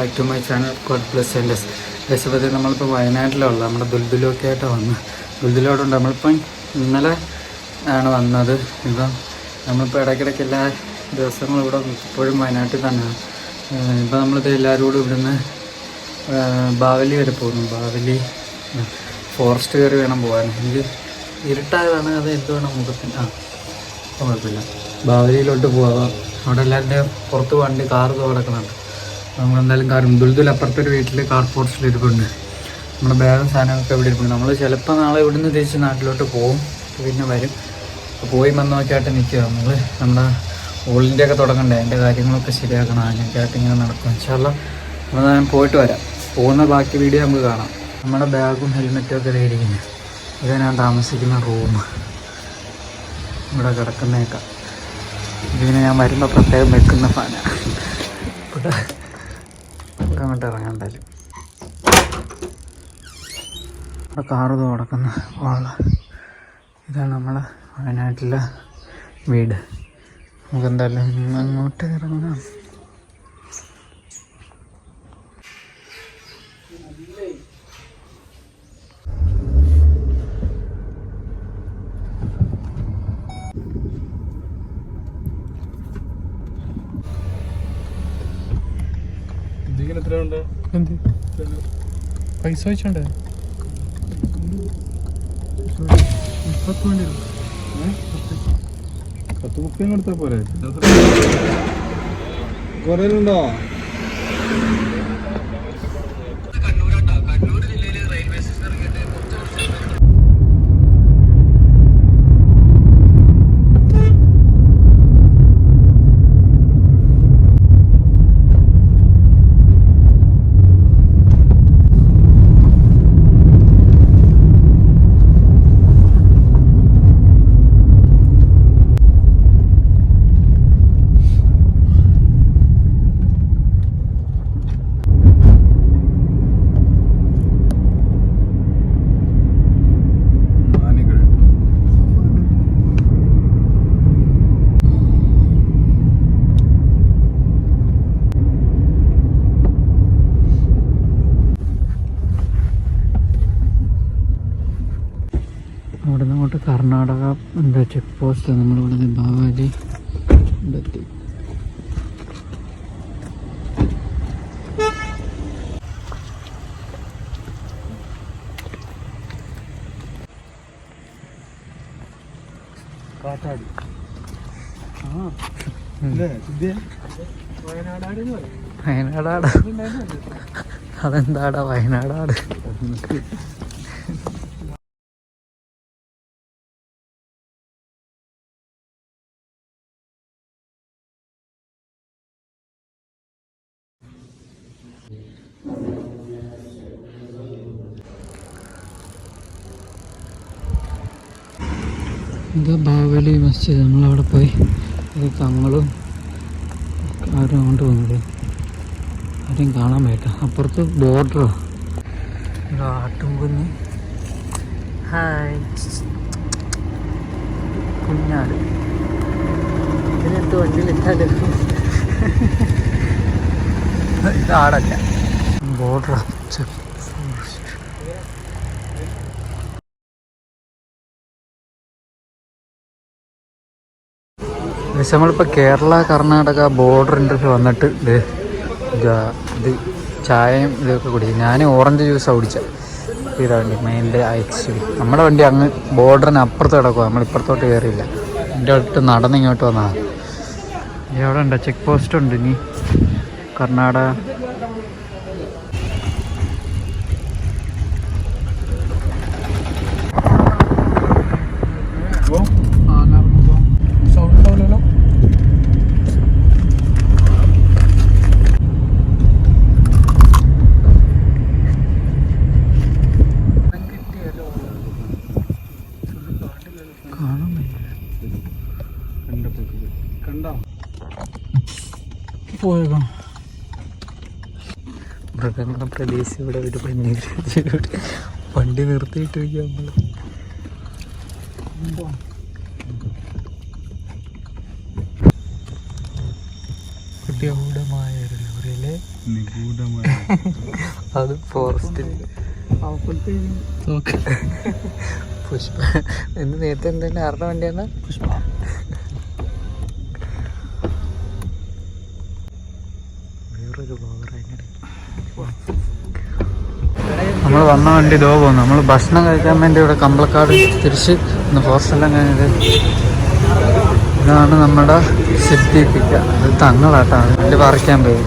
Back to my channel code plus എൻഡസ്. ദേശപതി നമ്മളിപ്പോൾ വയനാട്ടിലുള്ള നമ്മുടെ ദുൽദുലൊക്കെ ആയിട്ടാണ് വന്നത്. ദുൽദുലോട്ടുണ്ട്. നമ്മളിപ്പം ഇന്നലെ ആണ് വന്നത്. ഇപ്പം നമ്മളിപ്പോൾ ഇടയ്ക്കിടയ്ക്ക് എല്ലാ ദിവസങ്ങളും ഇവിടെ ഇപ്പോഴും വയനാട്ടിൽ തന്നെയാണ്. ഇപ്പം നമ്മളിത് എല്ലാവരും കൂടി ഇവിടുന്ന് ബാവലി വരെ പോകുന്നു. ബാവലി ഫോറസ്റ്റ് കയറി വേണം പോകാൻ. എനിക്ക് ഇരുട്ടായതാണ്, അത് എന്തുവേണം മുഖത്തിന് കുഴപ്പമില്ല. ബാവലിയിലോട്ട് പോകാം. അവിടെ എല്ലാവരുടെയും പുറത്ത് വണ്ടി കാർ കിടക്കുന്നുണ്ട്. നമ്മളെന്തായാലും കാറും ദുൽദുൽ അപ്പുറത്തൊരു വീട്ടിൽ കാർ പോർട്സിൽ ഇരിപ്പുണ്ട്. നമ്മുടെ ബാഗും സാധനങ്ങളൊക്കെ ഇവിടെ ഇരിപ്പുണ്ട്. നമ്മൾ ചിലപ്പോൾ നാളെ ഇവിടുന്ന് തിരിച്ച് നാട്ടിലോട്ട് പോകും, പിന്നെ വരും. പോയി വന്നൊക്കെ ആയിട്ട് നിൽക്കുക. നമ്മുടെ ഓൾ ഇന്ത്യ ഒക്കെ തുടങ്ങണ്ടേ, അതിൻ്റെ കാര്യങ്ങളൊക്കെ ശരിയാക്കണം. അതിനൊക്കെ ആയിട്ട് ഇങ്ങനെ നടക്കും. ഇൻഷാല്ലാ നമ്മൾ ഞാൻ പോയിട്ട് വരാം. പോകുന്ന ബാക്കി വീഡിയോ നമുക്ക് കാണാം. നമ്മുടെ ബാഗും ഹെൽമെറ്റും ഒക്കെ ഇരിക്കുന്നത്. ഇത് ഞാൻ താമസിക്കുന്ന റൂം ഇവിടെ കിടക്കുന്നേക്കാം. ഇതിനെ ഞാൻ വരുമ്പോൾ പ്രത്യേകം വെക്കുന്ന ഫാനാണ്. ഇവിടെ അങ്ങോട്ട് ഇറങ്ങാൻ എന്തായാലും. ഇവിടെ കാറ് തുടക്കുന്ന വാള്. ഇതാണ് നമ്മളെ വയനാട്ടിലെ വീട്. നമുക്കെന്തായാലും അങ്ങോട്ട് ഇറങ്ങാം. എന്ത് പൈസ വെച്ചോണ്ടേ 10 കൊടുത്താ പോരെ? കുറേലുണ്ടോ? അവിടെ നിന്ന് അങ്ങോട്ട് കർണാടക എന്താ ചെക്ക് പോസ്റ്റ്. നമ്മളിവിടെ ബാവാലി എത്തി. കാറ്റാടി വയനാടാട്. അതെന്താടാ വയനാടാട്? ഇത് ബാവലി മസ്ജിദ്. നമ്മളവിടെ പോയി തങ്ങളും ആരും അങ്ങോട്ട് വന്നത് ആരെയും കാണാൻ പറ്റാം. അപ്പുറത്ത് ബോർഡറോ ആട്ടുംകുഞ്ഞ്. ഹായ് കുഞ്ഞാട്. ഇതിനകത്ത് വണ്ടിയിലിട്ടാല് ഇത് ആടല്ല, ബോർഡർ. നമ്മളിപ്പോൾ കേരള കർണാടക ബോർഡറിൻ്റെ വന്നിട്ട് ഇത് ചായയും ഇതൊക്കെ കുടിക്കും. ഞാൻ ഓറഞ്ച് ജ്യൂസാണ് കുടിച്ചത്. ഇതാ വണ്ടി മെയിൻ്റെ ആക്ച്വലി നമ്മുടെ വണ്ടി അങ്ങ് ബോർഡറിന് അപ്പുറത്ത് കിടക്കുക. നമ്മളിപ്പുറത്തോട്ട് കയറിയില്ല. എൻ്റെ അടുത്ത് നടന്ന് ഇങ്ങോട്ട് വന്നതാണ്. ഇവിടെ ഉണ്ടോ ചെക്ക് പോസ്റ്റ് ഉണ്ട്. ഇനി കർണാടക പോയേക്കാം. മൃഗങ്ങളെ പ്രദേശം ഇവിടെ ഒരു വണ്ടി നിർത്തിയിട്ട് വയ്ക്കുക. നമ്മൾ ഗൗഡമായ ഒരു ലോറിയിലെ നിഗൂഢമായ അത് ഫോറസ്റ്റിൽ പുഷ്പ എന്ന് നേരത്തെ എന്തെങ്കിലും ആരുടെ വണ്ടിയാണ് പുഷ്പ. വേറൊരു നമ്മൾ വന്ന വണ്ടി ഇതോ പോകുന്നു. നമ്മൾ ഭക്ഷണം കഴിക്കാൻ വേണ്ടി ഇവിടെ കമ്പളക്കാട് തിരിച്ച് ഇന്ന് ഫോറസ്റ്റെല്ലാം കഴിഞ്ഞത്. ഇതാണ് നമ്മുടെ സിദ്ധിപ്പിക്കുക. ഇത് തങ്ങളാട്ടാണ് വണ്ടി പറിക്കാൻ പോയി.